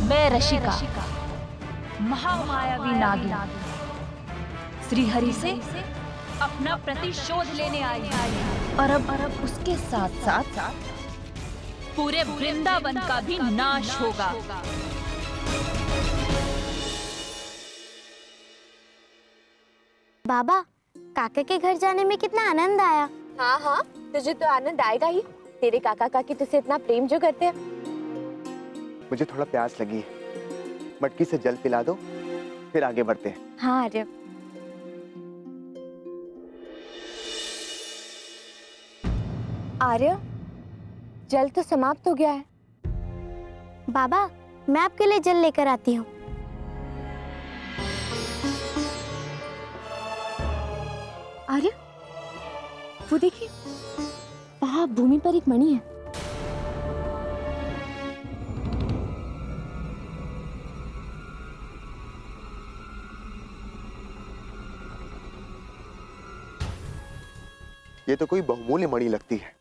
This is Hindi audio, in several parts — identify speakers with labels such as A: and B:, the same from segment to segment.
A: मैं रशिका, महामायावी नागिन, श्रीहरि से अपना प्रतिशोध लेने आई और अब उसके साथ साथ पूरे वृंदावन का भी नाश होगा।
B: बाबा, काका के घर जाने में कितना आनंद आया।
C: हाँ हाँ, तुझे तो आनंद आएगा ही। तेरे काका काकी तुझसे इतना प्रेम जो करते हैं।
D: मुझे थोड़ा प्यास लगी है, मटकी से जल पिला दो, फिर आगे बढ़ते हैं।
B: हाँ आर्य।
C: आर्य, जल तो समाप्त हो गया है।
B: बाबा, मैं आपके लिए जल लेकर आती हूँ।
C: आर्य, वो देखिए, वहाँ भूमि पर एक मणि है।
D: ये तो कोई बहुमूल्य मणि लगती है।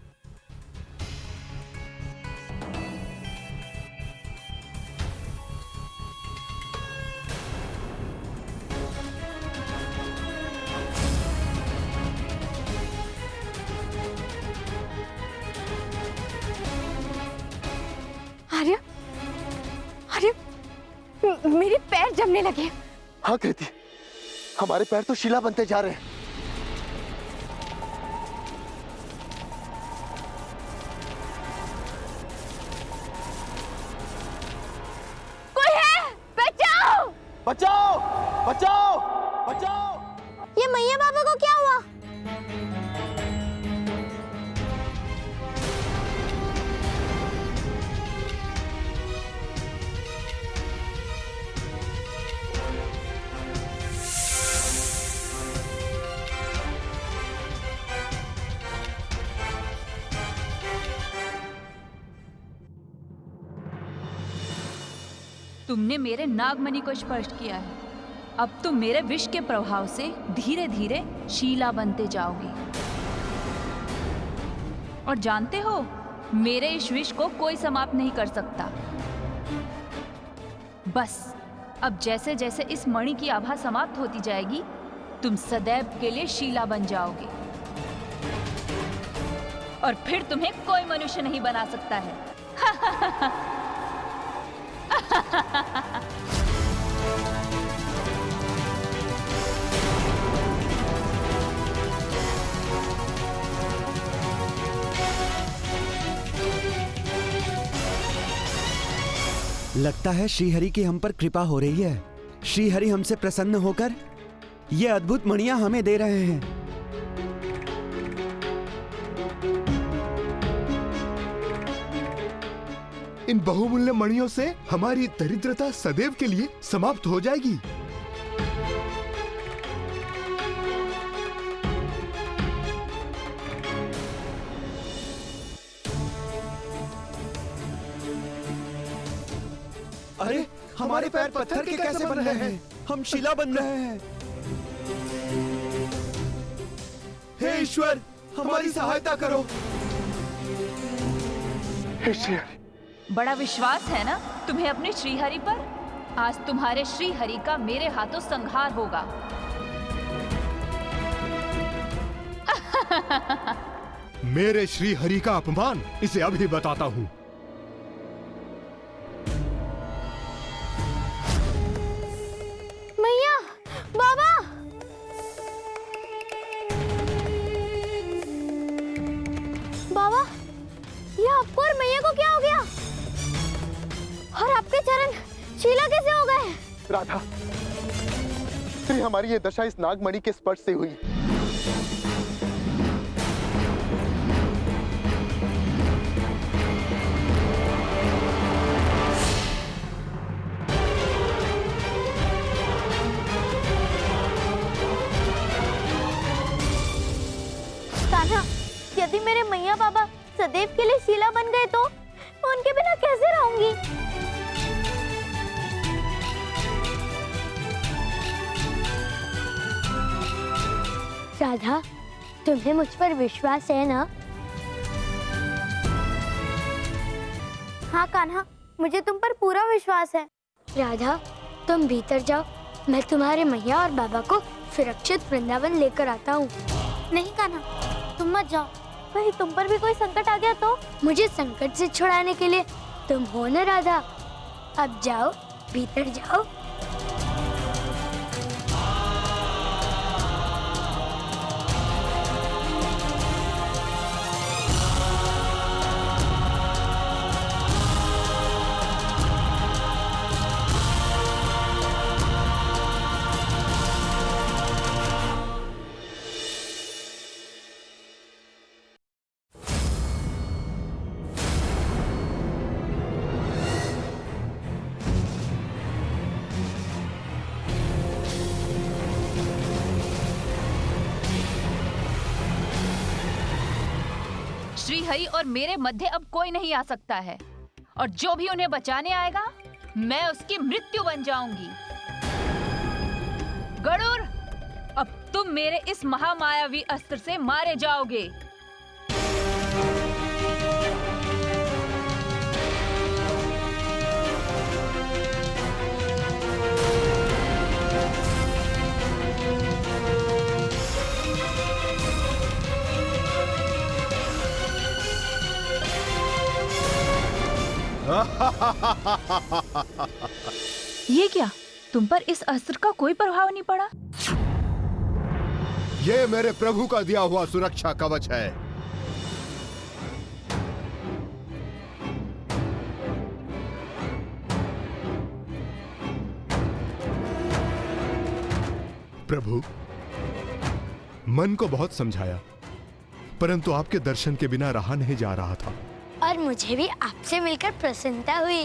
C: आर्य, आर्य, मेरे पैर जमने लगे।
D: हाँ कृति, हमारे पैर तो शिला बनते जा रहे हैं।
C: कोई है? बचाओ!
D: बचाओ! बचाओ! बचाओ!
B: ये मैया बाबा को क्या हुआ?
A: तुमने मेरे नागमणि को स्पर्श किया है। अब तुम मेरे विष के प्रभाव से धीरे धीरे शीला बनते जाओगे। और जानते हो, मेरे इस विष को कोई समाप्त नहीं कर सकता। बस अब जैसे जैसे इस मणि की आभा समाप्त होती जाएगी, तुम सदैव के लिए शीला बन जाओगे और फिर तुम्हें कोई मनुष्य नहीं बना सकता है।
E: लगता है श्रीहरि की हम पर कृपा हो रही है। श्रीहरि हमसे प्रसन्न होकर ये अद्भुत मणियां हमें दे रहे हैं।
F: इन बहुमूल्य मणियों से हमारी दरिद्रता सदैव के लिए समाप्त हो जाएगी।
E: अरे, हमारे पैर पत्थर के कैसे बन रहे हैं? हम शिला बन रहे हैं। हे ईश्वर, हमारी सहायता करो।
D: हे श्रीहरि,
A: बड़ा विश्वास है ना तुम्हें अपने श्रीहरि पर? आज तुम्हारे श्रीहरि का मेरे हाथों संहार होगा।
F: मेरे श्री हरि का अपमान इसे अभी बताता हूँ।
B: मैया बाबा, बाबा, ये आपको और मैया को क्या हो गया? और आपके चरण शीला कैसे हो गए?
D: राधा, श्री हमारी ये दशा इस नागमणि के स्पर्श से हुई।
B: कान्हा, यदि मेरे मैया बाबा सदैव के लिए शीला बन गए तो मैं उनके बिना कैसे रहूंगी? राधा, तुम्हें मुझ पर विश्वास है ना? हाँ कान्हा, मुझे तुम पर पूरा विश्वास है। राधा, तुम भीतर जाओ, मैं तुम्हारे मैया और बाबा को सुरक्षित वृंदावन लेकर आता हूँ। नहीं कान्हा, तुम मत जाओ, कहीं तुम पर भी कोई संकट आ गया तो? मुझे संकट से छुड़ाने के लिए तुम हो न राधा। अब जाओ, भीतर जाओ।
A: श्रीहरि और मेरे मध्य अब कोई नहीं आ सकता है, और जो भी उन्हें बचाने आएगा मैं उसकी मृत्यु बन जाऊंगी। गरुड़, अब तुम मेरे इस महामायावी अस्त्र से मारे जाओगे। ये क्या? तुम पर इस अस्त्र का कोई प्रभाव नहीं पड़ा?
F: ये मेरे प्रभु का दिया हुआ सुरक्षा कवच है। प्रभु, मन को बहुत समझाया, परंतु आपके दर्शन के बिना रहा नहीं जा रहा था।
B: और मुझे भी आपसे मिलकर प्रसन्नता हुई।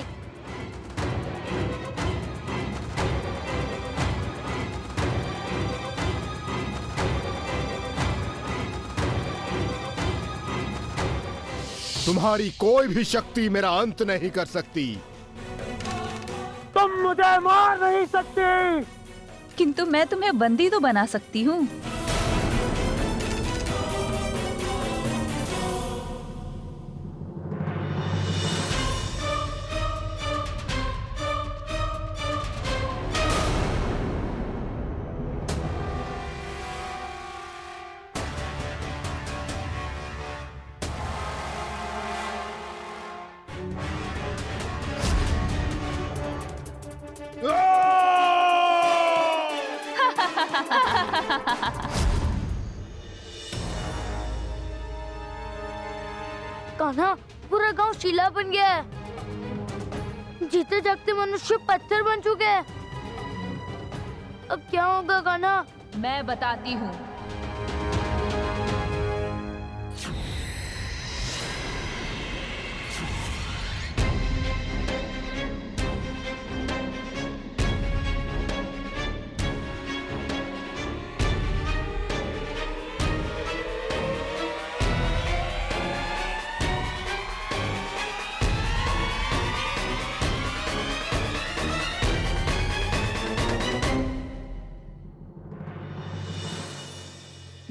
F: तुम्हारी कोई भी शक्ति मेरा अंत नहीं कर सकती।
G: तुम मुझे मार नहीं सकती।
A: किंतु मैं तुम्हें बंदी तो बना सकती हूँ।
B: कान्हा, पूरा गांव शिला बन गया है। जीते जागते मनुष्य पत्थर बन चुके हैं। अब क्या होगा कान्हा?
A: मैं बताती हूँ।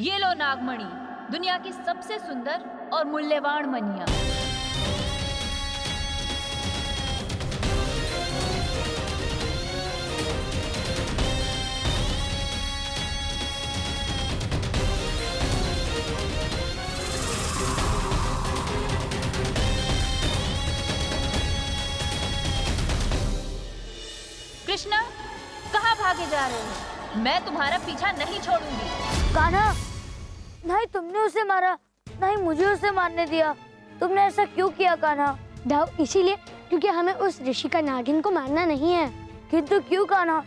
A: ये लो नागमणि, दुनिया की सबसे सुंदर और मूल्यवान मणियां। कृष्णा, कहाँ भागे जा रहे हो? मैं तुम्हारा पीछा नहीं छोड़ूंगी।
B: कान्हा, नहीं तुमने उसे मारा, नहीं मुझे उसे मारने दिया। तुमने ऐसा क्यों किया कान्हा? दाव इसीलिए क्योंकि हमें उस ऋषि का नागिन को मारना नहीं है। किंतु क्यों कान्हा?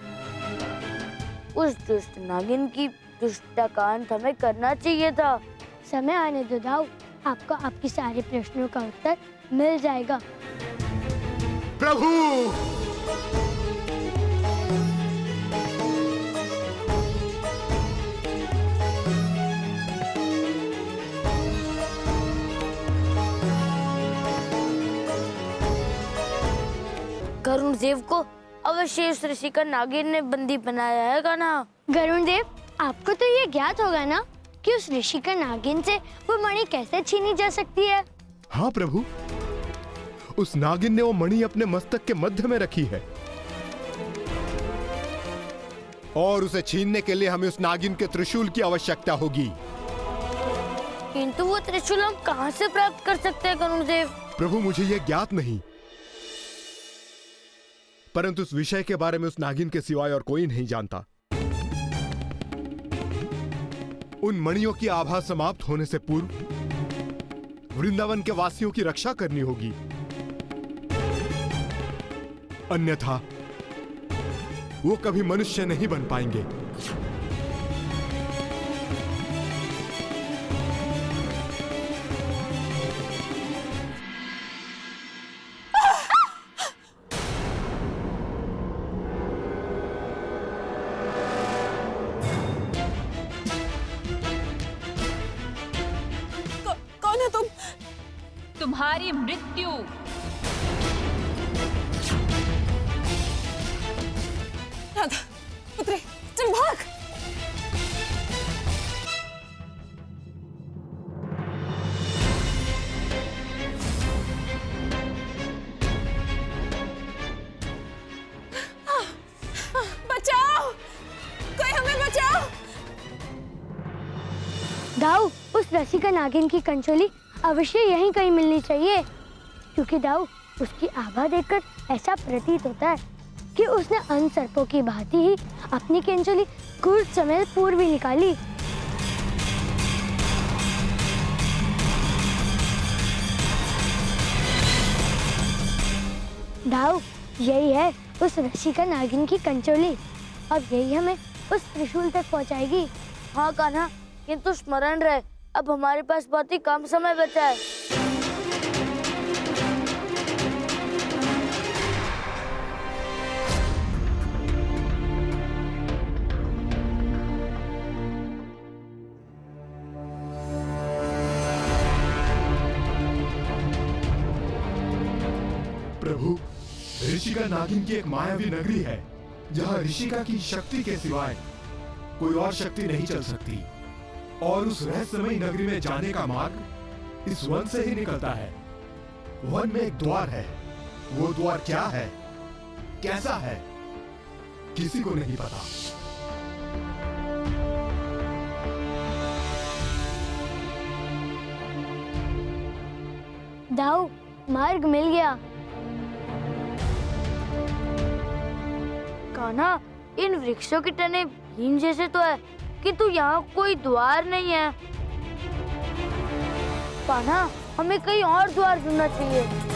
B: उस दुष्ट नागिन की दुष्टता का अंत हमें करना चाहिए था। समय आने दो दाव, आपको आपके सारे प्रश्नों का उत्तर मिल जाएगा।
F: प्रभु,
B: गरुण देव को अवश्य इस ऋषि का नागिन ने बंदी बनाया है कान्हा। गरुण देव, आपको तो ये ज्ञात होगा ना कि उस ऋषि का नागिन से वो मणि कैसे छीनी जा सकती है?
F: हाँ प्रभु, उस नागिन ने वो मणि अपने मस्तक के मध्य में रखी है। और उसे छीनने के लिए हमें उस नागिन के त्रिशूल की आवश्यकता होगी।
B: किंतु वो त्रिशूल हम कहाँ से प्राप्त कर सकते हैं गरुड़देव?
F: प्रभु, मुझे यह ज्ञात नहीं, परंतु उस विषय के बारे में उस नागिन के सिवाय और कोई नहीं जानता। उन मणियों की आभा समाप्त होने से पूर्व वृंदावन के वासियों की रक्षा करनी होगी, अन्यथा वो कभी मनुष्य नहीं बन पाएंगे।
C: कौन है तुम?
A: तुम्हारी मृत्यु।
C: राधा, पुत्री, चल भाग। बचाओ, कोई हमें बचाओ।
B: दाऊ, उस रसिका नागिन की कंचोली अवश्य यहीं कहीं मिलनी चाहिए, क्योंकि दाऊ उसकी आभा देखकर ऐसा प्रतीत होता है कि उसने अन्य सर्पों की भांति ही अपनी कंचोली कुछ समय पूर्व ही निकाली। दाऊ, यही है उस रसिका नागिन की कंचोली। अब यही हमें उस त्रिशूल तक पहुंचाएगी। हाँ कान्हा, किंतु स्मरण रहे, अब हमारे पास बहुत ही कम समय बचा है।
F: प्रभु, ऋषिका नागिन की एक मायावी नगरी है, जहाँ ऋषिका की शक्ति के सिवाय कोई और शक्ति नहीं चल सकती, और उस रहस्यमयी नगरी में जाने का मार्ग इस वन से ही निकलता है। वन में एक द्वार है, वो द्वार क्या है, कैसा है, किसी को नहीं पता।
B: दाऊ, मार्ग मिल गया। कान्हा, इन वृक्षों की टने भीम जैसे तो है, किंतु यहाँ कोई द्वार नहीं है। कान्हा, हमें कहीं और द्वार ढूंढना चाहिए।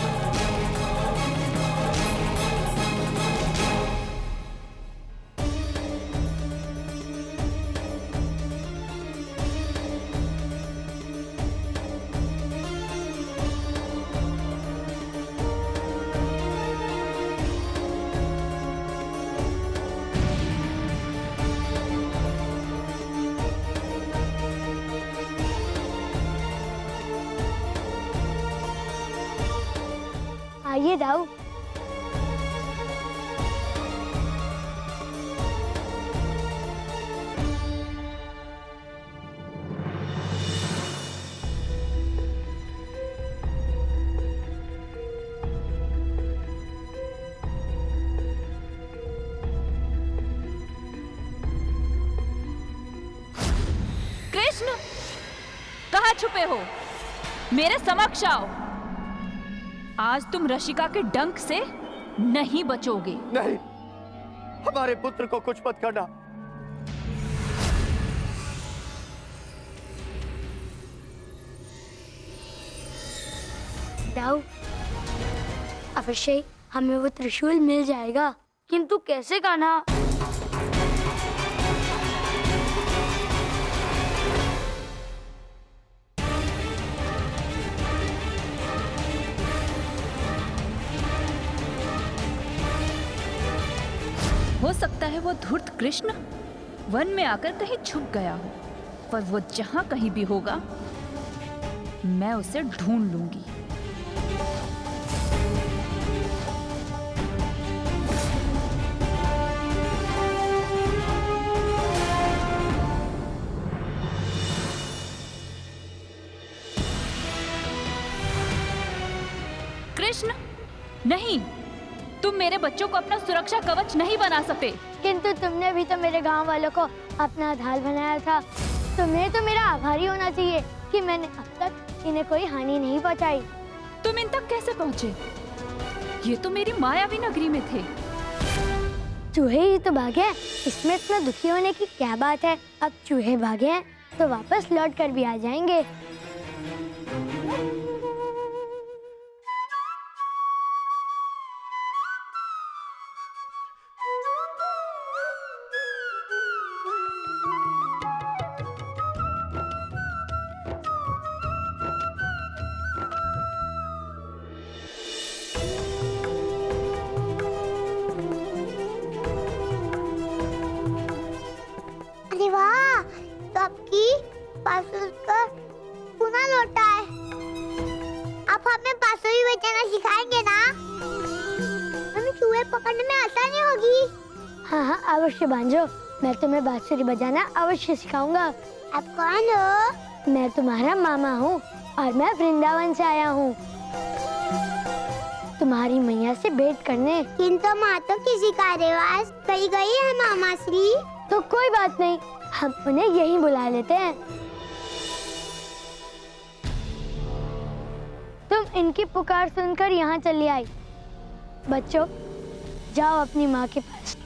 B: आइए दाऊ।
A: कृष्ण, कहाँ छुपे हो? मेरे समक्ष आओ। आज तुम रशिका के डंक से नहीं बचोगे।
D: नहीं, हमारे पुत्र को कुछ मत करना।
B: दाऊ, अवश्य ही हमें वो त्रिशूल मिल जाएगा, किंतु कैसे कान्हा?
A: हो सकता है वो धूर्त कृष्ण वन में आकर कहीं छुप गया हो, पर वो जहां कहीं भी होगा मैं उसे ढूंढ लूंगी। कृष्ण, नहीं, तुम मेरे बच्चों को अपना सुरक्षा कवच नहीं बना सकते।
B: किंतु तुमने भी तो मेरे गांव वालों को अपना ढाल बनाया था। तुम्हें तो मेरा आभारी होना चाहिए कि मैंने अब तक इन्हें कोई हानि नहीं पहुंचाई।
A: तुम इन तक कैसे पहुँचे? ये तो मेरी मायावी नगरी में थे।
B: चूहे ही तो भागे हैं, इसमें इतना दुखी होने की क्या बात है। अब चूहे भागे हैं तो वापस लौट कर भी आ जाएंगे।
H: अरे वाह, तो आपकी बांसुरी का पुनः लौटा है। आप हमें बांसुरी बजाना सिखाएंगे ना? हमें चूहे पकड़ने में आसानी होगी।
B: हाँ हाँ अवश्य बांझो, मैं तुम्हें बांसुरी बजाना अवश्य सिखाऊंगा।
H: आप कौन हो?
B: मैं तुम्हारा मामा हूँ और मैं वृंदावन से आया हूँ तुम्हारी मैया से भेंट करने।
H: किंतु माँ तो किसी कार्यवास कहीं गई है मामा श्री।
B: तो कोई बात नहीं, हम उन्हें यहीं बुला लेते हैं। तुम इनकी पुकार सुनकर यहाँ चली आई। बच्चों, जाओ अपनी माँ के पास।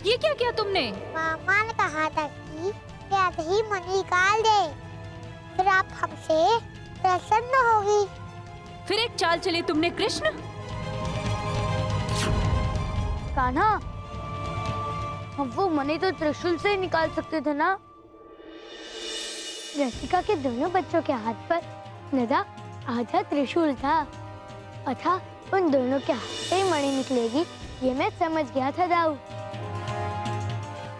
A: ये क्या किया तुमने?
H: मामा ने कहा था कि प्यार ही मन निकाल दे, फिर आप हमसे प्रसन्न होगी।
A: फिर एक चाल चली तुमने कृष्ण।
B: कान्हा, हम वो मणि तो त्रिशूल से ही निकाल सकते थे ना। रसिका के दोनों बच्चों के हाथ पर नदा आधा त्रिशूल था, अथा उन दोनों के हाथ से ही मणि निकलेगी, ये मैं समझ गया था दाऊ।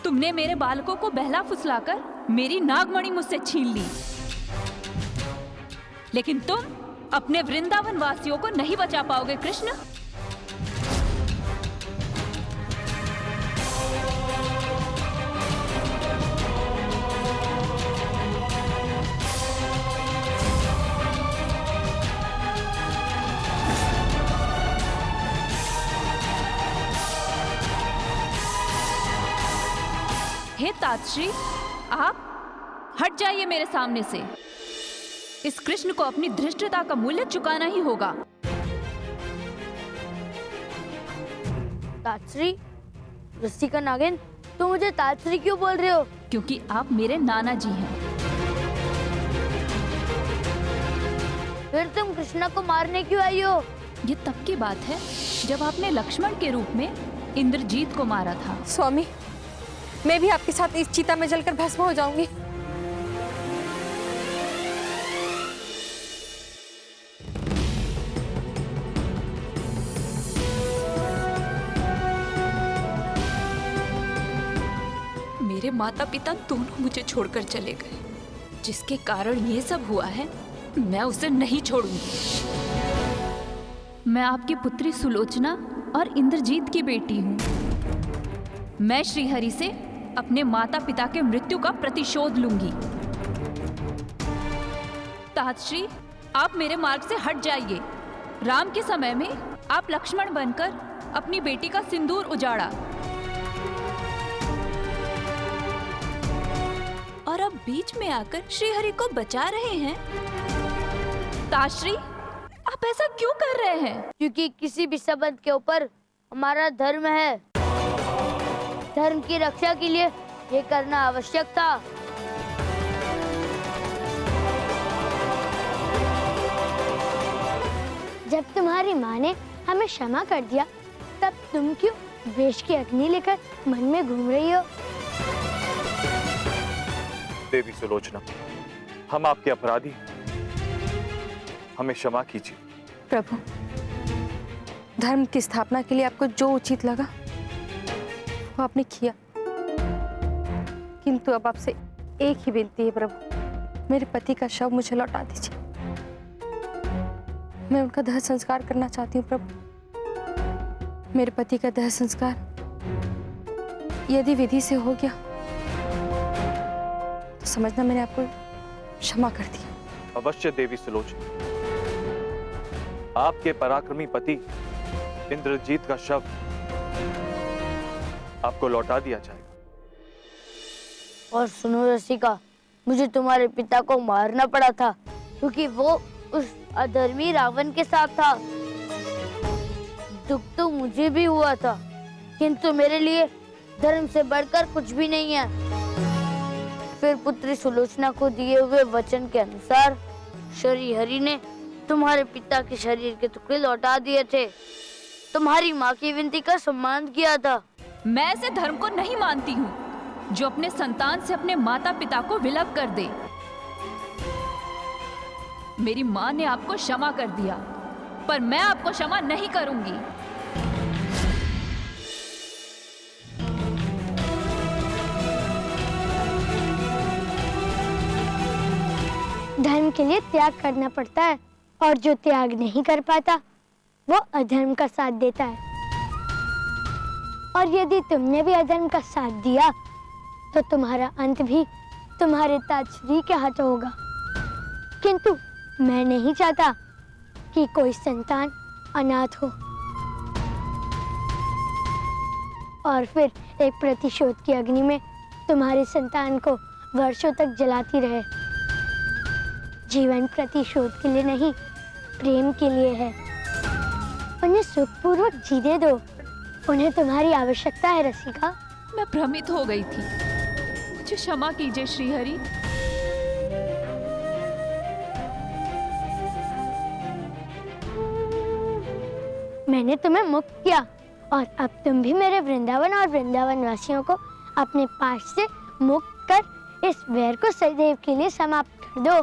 A: तुमने मेरे बालकों को बहला फुसलाकर मेरी नागमणि मुझसे छीन ली, लेकिन तुम अपने वृंदावन वासियों को नहीं बचा पाओगे कृष्ण। हे तातश्री, आप हट जाइए मेरे सामने से। इस कृष्ण को अपनी धृष्टता का मूल्य चुकाना ही होगा।
B: तातश्री, रसिका नागिन, तुम मुझे तातश्री क्यों बोल रहे हो?
A: क्योंकि आप मेरे नाना जी हैं।
B: फिर तुम कृष्णा को मारने क्यों आई हो?
A: ये तब की बात है जब आपने लक्ष्मण के रूप में इंद्रजीत को मारा था।
C: स्वामी, मैं भी आपके साथ इस चिता में जलकर भस्म हो जाऊंगी।
A: मेरे माता पिता दोनों मुझे छोड़कर चले गए, जिसके कारण ये सब हुआ है, मैं उसे नहीं छोड़ूंगी। मैं आपकी पुत्री सुलोचना और इंद्रजीत की बेटी हूँ। मैं श्रीहरि से अपने माता पिता के मृत्यु का प्रतिशोध लूंगी। तातश्री, आप मेरे मार्ग से हट जाइए। राम के समय में आप लक्ष्मण बनकर अपनी बेटी का सिंदूर उजाड़ा, और अब बीच में आकर श्रीहरि को बचा रहे हैं। तातश्री, आप ऐसा क्यों कर रहे हैं?
B: क्योंकि किसी भी संबंध के ऊपर हमारा धर्म है। धर्म की रक्षा के लिए ये करना आवश्यक था। जब तुम्हारी माँ ने हमें क्षमा कर दिया, तब तुम क्यों द्वेष की अग्नि लेकर मन में घूम रही हो?
I: देवी सुलोचना, हम आपके अपराधी हैं, हमें क्षमा कीजिए।
C: प्रभु, धर्म की स्थापना के लिए आपको जो उचित लगा वो आपने किया, किंतु अब आपसे एक ही विनती है प्रभु, मेरे पति का शव मुझे लौटा दीजिए। मैं उनका दाह संस्कार करना चाहती हूँ प्रभु। मेरे पति का दाह संस्कार यदि विधि से हो गया तो समझना मैंने आपको क्षमा कर दी।
I: अवश्य देवी सुलोचना, आपके पराक्रमी पति इंद्रजीत का शव आपको लौटा दिया जाएगा।
B: और सुनो रसिका, मुझे तुम्हारे पिता को मारना पड़ा था क्योंकि वो उस अधर्मी रावण के साथ था। दुख तो मुझे भी हुआ था, किंतु मेरे लिए धर्म से बढ़कर कुछ भी नहीं है। फिर पुत्री सुलोचना को दिए हुए वचन के अनुसार श्री हरि ने तुम्हारे पिता के शरीर के टुकड़े लौटा दिए थे। तुम्हारी माँ की विनती का सम्मान किया था।
A: मैं ऐसे धर्म को नहीं मानती हूँ जो अपने संतान से अपने माता पिता को विलग कर दे। मेरी माँ ने आपको क्षमा कर दिया, पर मैं आपको क्षमा नहीं करूंगी।
B: धर्म के लिए त्याग करना पड़ता है, और जो त्याग नहीं कर पाता वो अधर्म का साथ देता है। और यदि तुमने भी अधर्म का साथ दिया तो तुम्हारा अंत भी तुम्हारे ताजश्री के हाथों होगा। किंतु मैं नहीं चाहता कि कोई संतान अनाथ हो और फिर एक प्रतिशोध की अग्नि में तुम्हारे संतान को वर्षों तक जलाती रहे। जीवन प्रतिशोध के लिए नहीं, प्रेम के लिए है। उन्हें सुखपूर्वक जीने दो, उन्हें तुम्हारी आवश्यकता है रसिका।
A: मैं भ्रमित हो गई थी, मुझे क्षमा कीजिए श्रीहरि।
B: मैंने तुम्हें मुक्त किया और अब तुम भी मेरे वृंदावन और वृंदावन वासियों को अपने पास से मुक्त कर इस वैर को सदैव के लिए समाप्त कर दो।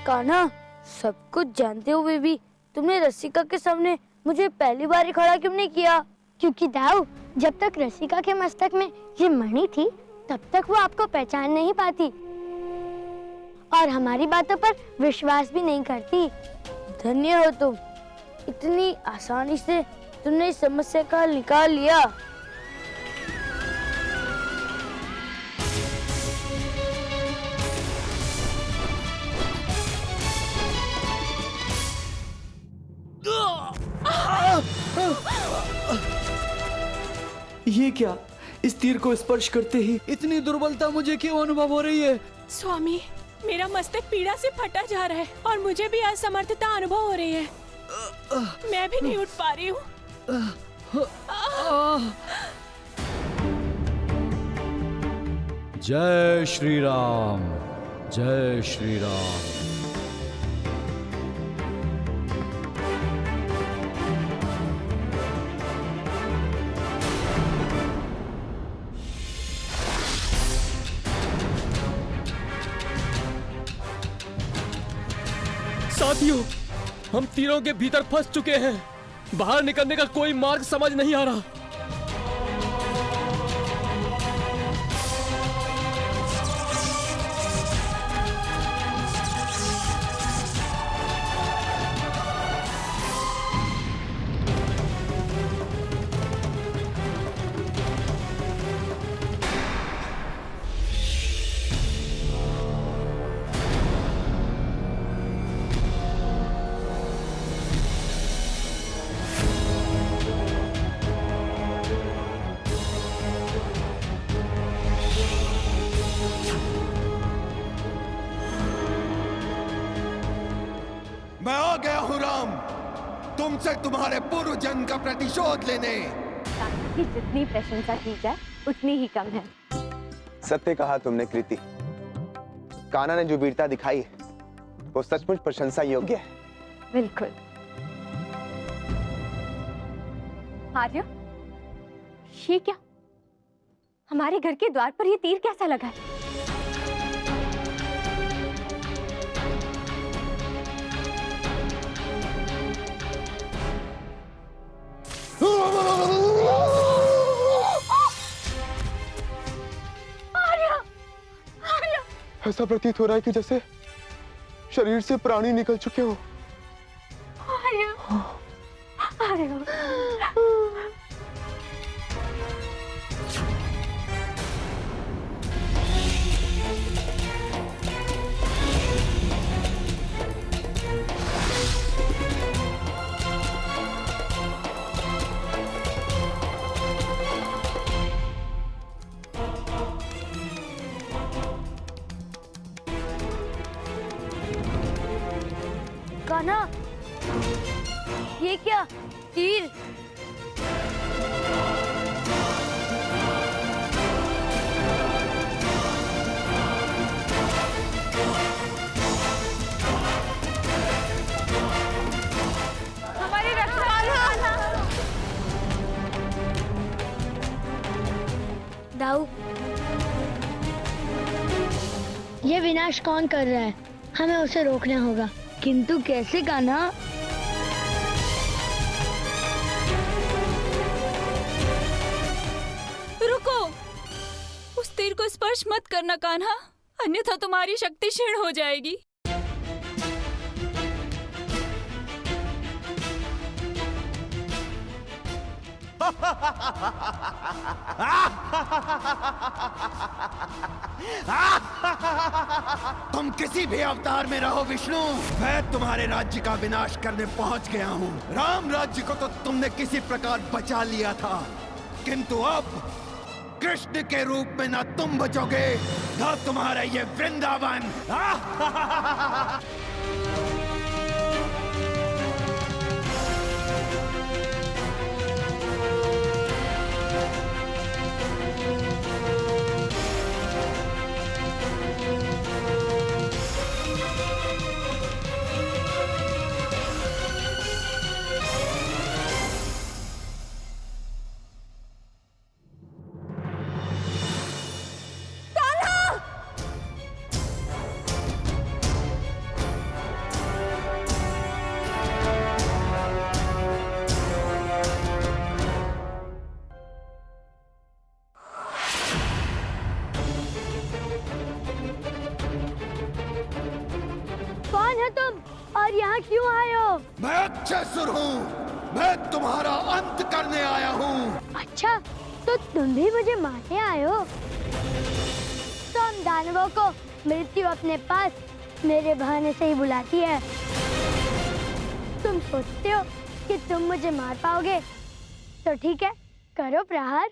B: कान्हा, सब कुछ जानते हुए भी तुमने रसिका के सामने मुझे पहली बार ही खड़ा क्यों नहीं किया? क्योंकि दाऊ, जब तक रसिका के मस्तक में ये मणि थी तब तक वो आपको पहचान नहीं पाती और हमारी बातों पर विश्वास भी नहीं करती। धन्य हो तुम, इतनी आसानी से तुमने इस समस्या का हल निकाल लिया।
J: ये क्या? इस तीर को स्पर्श करते ही इतनी दुर्बलता मुझे क्यों अनुभव हो रही है?
K: स्वामी, मेरा मस्तक पीड़ा से फटा जा रहा है और मुझे भी असमर्थता अनुभव हो रही है। मैं भी नहीं उठ पा रही हूँ।
J: जय श्री राम, जय श्री राम।
G: साथियों, हम तीरों के भीतर फंस चुके हैं। बाहर निकलने का कोई मार्ग समझ नहीं आ रहा।
F: मैं आ गया हूँ राम, तुमसे तुम्हारे पूर्व जन्म का प्रतिशोध लेने।
C: की जितनी प्रशंसा की जाए उतनी ही कम है।
D: सत्य कहा तुमने कृति। कान्हा ने जो वीरता दिखाई वो सचमुच प्रशंसा योग्य है।
C: बिल्कुल। आर्य, ये क्या? हमारे घर के द्वार पर ये तीर कैसा लगा है?
D: ऐसा प्रतीत हो रहा है कि जैसे शरीर से प्राणी निकल चुके हो।
B: कान्हा, ये क्या? तीर?
C: हमारी रक्षा
B: दाऊ, ये विनाश कौन कर रहा है? हमें उसे रोकना होगा, किंतु कैसे कान्हा?
K: रुको, उस तीर को स्पर्श मत करना कान्हा, अन्यथा तुम्हारी शक्ति क्षीण हो जाएगी।
E: तुम किसी भी अवतार में रहो विष्णु, मैं तुम्हारे राज्य का विनाश करने पहुंच गया हूँ। राम राज्य को तो तुमने किसी प्रकार बचा लिया था, किंतु अब कृष्ण के रूप में न तुम बचोगे न तुम्हारा ये वृंदावन।
B: कौन है तुम और यहाँ क्यों आए हो?
E: मैं अक्षयसुर हूँ, मैं तुम्हारा अंत करने आया हूँ।
B: अच्छा, तो तुम भी मुझे मारने आए हो? तुम दानवों को मृत्यु अपने पास मेरे बहाने से ही बुलाती है। तुम सोचते हो कि तुम मुझे मार पाओगे? तो ठीक है, करो प्रहार।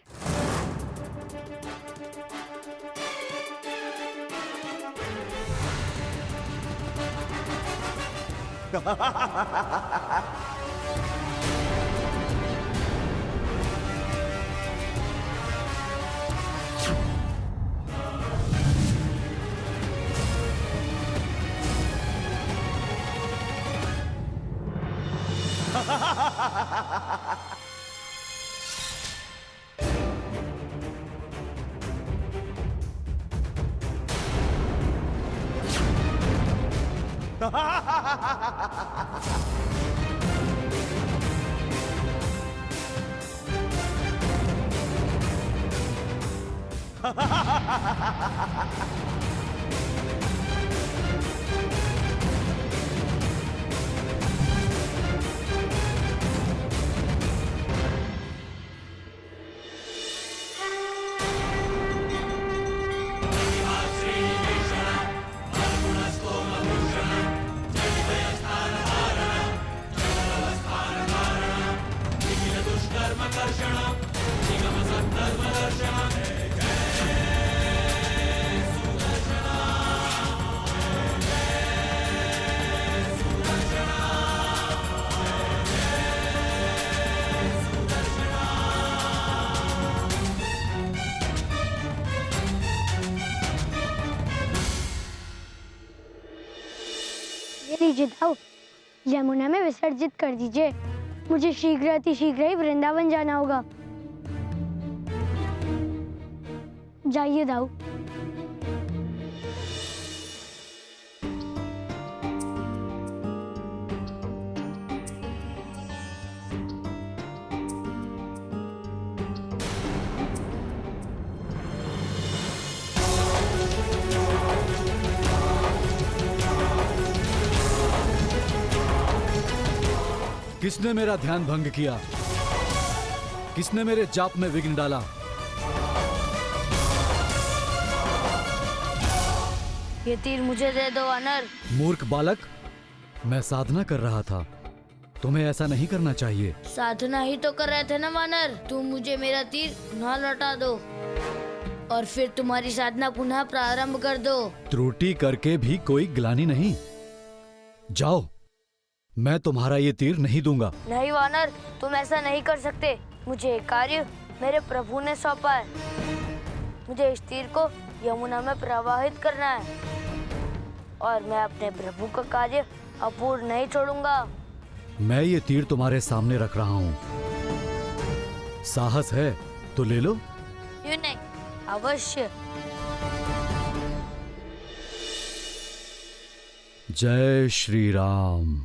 B: लीजिए दाऊ, यमुना में विसर्जित कर दीजिए। मुझे शीघ्र ही वृंदावन जाना होगा। जाइए दाऊ।
J: किसने मेरा ध्यान भंग किया? किसने मेरे जाप में विघ्न डाला?
B: ये तीर मुझे दे दो वानर।
J: मूर्ख बालक, मैं साधना कर रहा था। तुम्हें ऐसा नहीं करना चाहिए।
B: साधना ही तो कर रहे थे ना वानर। तुम मुझे मेरा तीर पुनः लौटा दो और फिर तुम्हारी साधना पुनः प्रारंभ कर दो।
J: त्रुटि करके भी कोई ग्लानि नहीं। जाओ, मैं तुम्हारा ये तीर नहीं दूंगा।
B: नहीं वानर, तुम ऐसा नहीं कर सकते। मुझे एक कार्य मेरे प्रभु ने सौंपा है। मुझे इस तीर को यमुना में प्रवाहित करना है और मैं अपने प्रभु का कार्य अपूर्ण नहीं छोड़ूंगा।
J: मैं ये तीर तुम्हारे सामने रख रहा हूँ। साहस है तो ले लो।
B: क्यों नहीं, अवश्य।
J: जय श्री राम।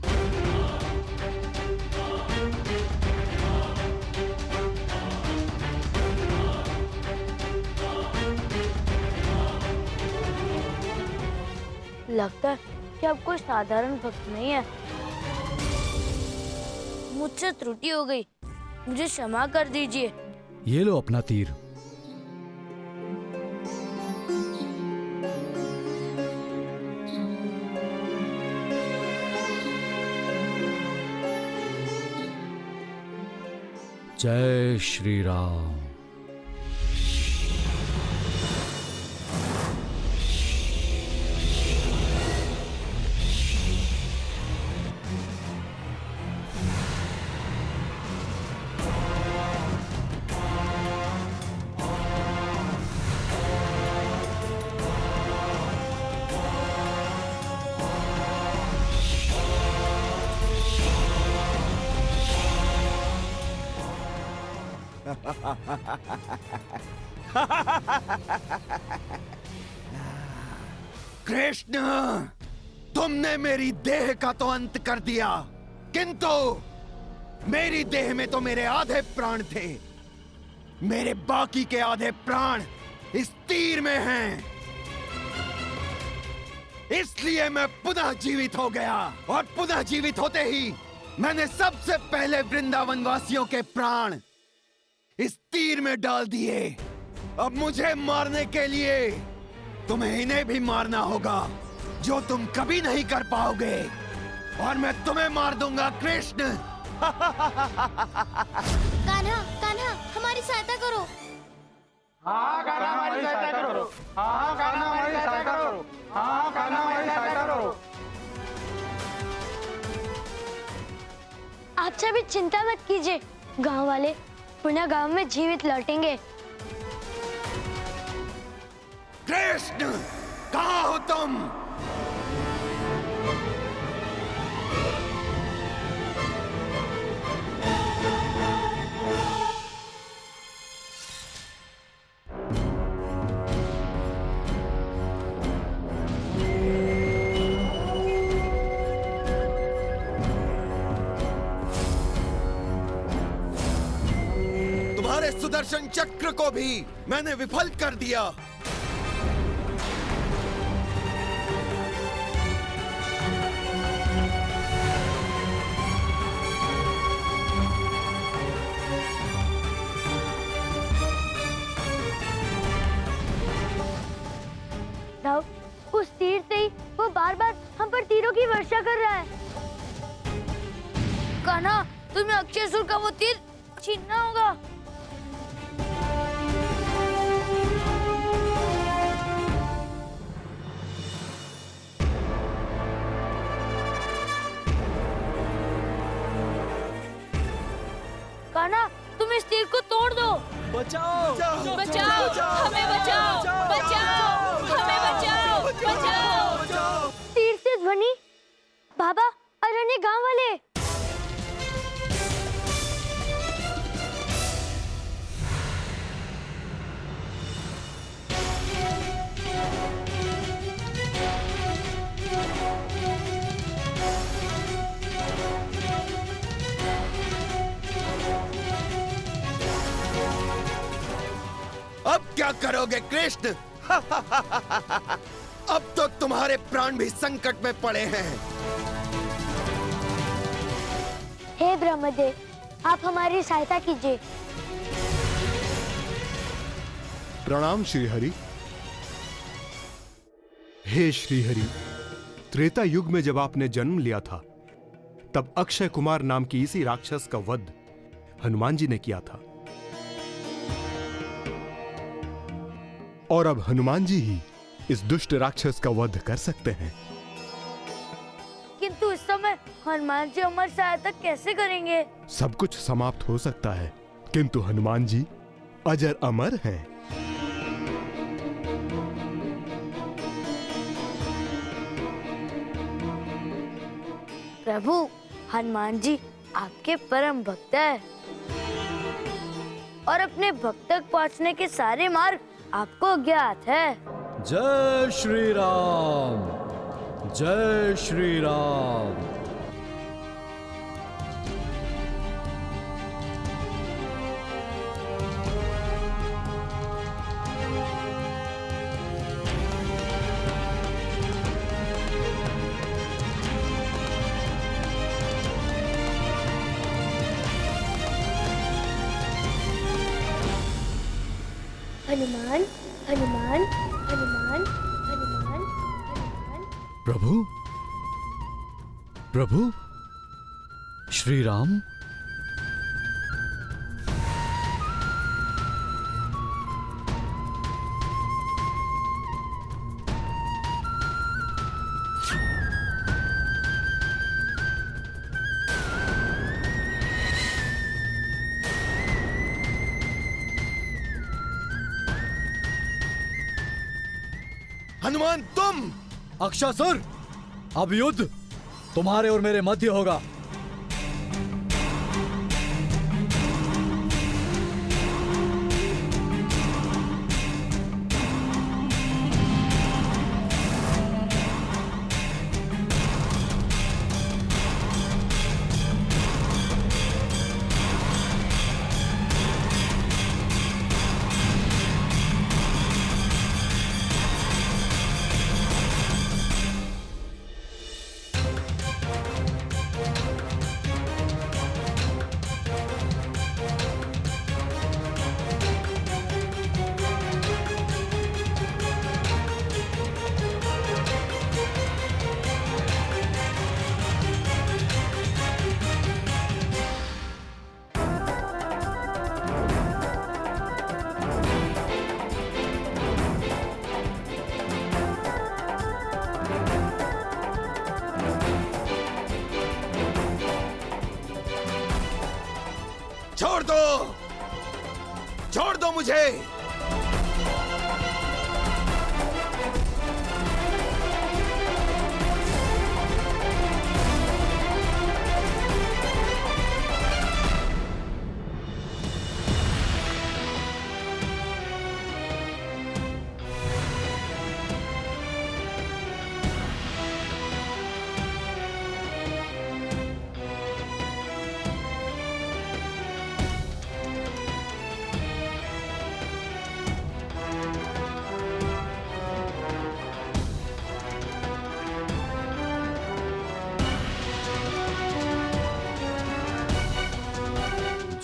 B: लगता है कि आप कोई साधारण भक्त नहीं है। मुझसे त्रुटि हो गई, मुझे क्षमा कर दीजिए।
J: ये लो अपना तीर। जय श्री राम।
E: कृष्ण, तुमने मेरी देह का तो अंत कर दिया, किंतु मेरी देह में तो मेरे आधे प्राण थे। मेरे बाकी के आधे प्राण इस तीर में हैं। इसलिए मैं पुनः जीवित हो गया और पुनः जीवित होते ही मैंने सबसे पहले वृंदावन वासियों के प्राण इस तीर में डाल दिए। अब मुझे मारने के लिए तुम्हें इन्हें भी मारना होगा, जो तुम कभी नहीं कर पाओगे, और मैं तुम्हें मार दूंगा कृष्ण।
H: कान्हा, कान्हा, हमारी सहायता करो।
L: हाँ कान्हा, हमारी सहायता करो। हाँ कान्हा, हमारी सहायता करो। हाँ कान्हा, हमारी सहायता करो।
B: आप सभी चिंता मत कीजिए, गांव वाले पुनः गांव में जीवित लौटेंगे।
E: कृष्ण, कहाँ हो तुम? तुम्हारे सुदर्शन चक्र को भी मैंने विफल कर दिया।
B: उस तीर से ही वो बार बार हम पर तीरों की वर्षा कर रहा है। कान्हा, तुम्हें अक्षयसुर का वो तीर छीनना होगा। कान्हा, तुम इस तीर को तोड़ दो।
J: बचाओ,
K: बचाओ, हमें बचाओ, बचाओ, हमें बचाओ, बचाओ।
B: तीर से ध्वनि बाबा अरण्य गांव वाले।
E: अब क्या करोगे कृष्ण? अब तो तुम्हारे प्राण भी संकट में पड़े हैं।
B: हे ब्रह्मदेव, आप हमारी सहायता कीजिए।
F: प्रणाम श्रीहरि। हे श्रीहरि, त्रेता युग में जब आपने जन्म लिया था तब अक्षय कुमार नाम की इसी राक्षस का वध हनुमान जी ने किया था, और अब हनुमान जी ही इस दुष्ट राक्षस का वध कर सकते हैं।
B: किंतु इस समय हनुमान जी हमारी सहायता कैसे करेंगे?
F: सब कुछ समाप्त हो सकता है, किंतु हनुमान जी अजर अमर हैं।
B: प्रभु, हनुमान जी आपके परम भक्त हैं और अपने भक्त तक पहुंचने के सारे मार्ग आपको ज्ञात है।
J: जय श्री राम, जय श्री राम।
B: हनुमान हनुमान हनुमान हनुमान हनुमान।
J: प्रभु, प्रभु, श्री राम।
E: हनुमान तुम?
J: अक्षासुर, अब युद्ध तुम्हारे और मेरे मध्य होगा।
E: छोड़ दो मुझे।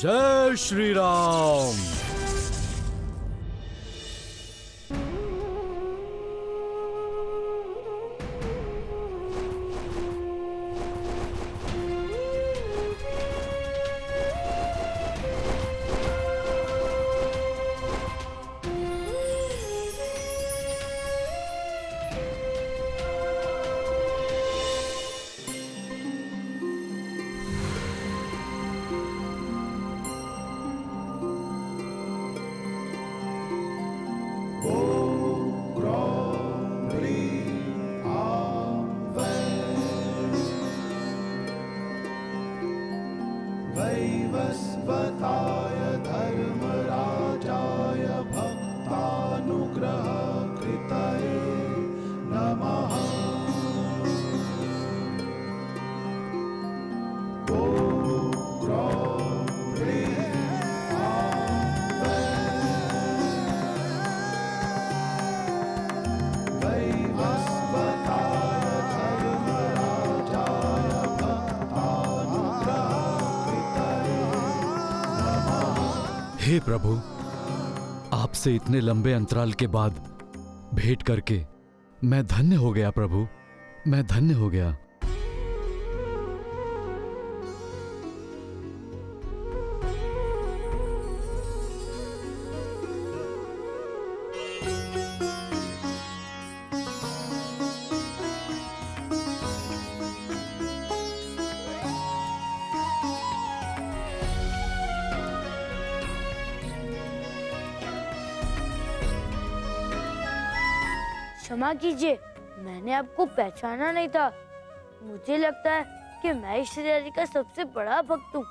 J: जय श्री राम। हे प्रभु, आपसे इतने लंबे अंतराल के बाद भेंट करके मैं धन्य हो गया प्रभु, मैं धन्य हो गया।
B: क्षमा कीजिए, मैंने आपको पहचाना नहीं था। मुझे लगता है कि मैं इस श्रीहरि का सबसे बड़ा भक्त हूँ,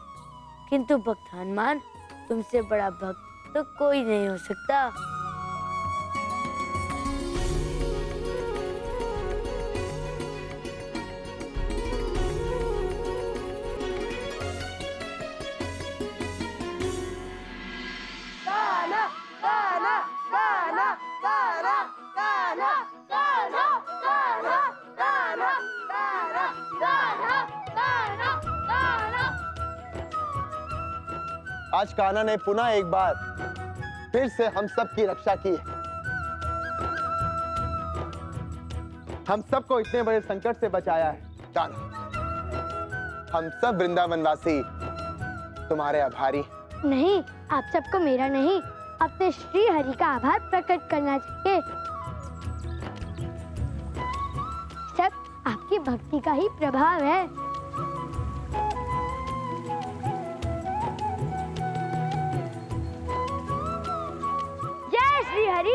B: किंतु भक्त हनुमान, तुमसे बड़ा भक्त तो कोई नहीं हो सकता।
D: आज कान्हा ने पुनः एक बार फिर से हम सब की रक्षा की। हम सबको इतने बड़े संकट से बचाया है कान्हा। हम सब वृंदावनवासी तुम्हारे आभारी।
B: नहीं, आप सबको मेरा नहीं, अपने श्री हरि का आभार प्रकट करना चाहिए। सब आपकी भक्ति का ही प्रभाव है। जय श्री हरि,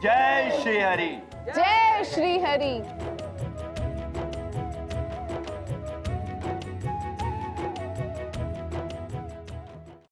L: जय श्री हरि,
M: जय श्री हरि।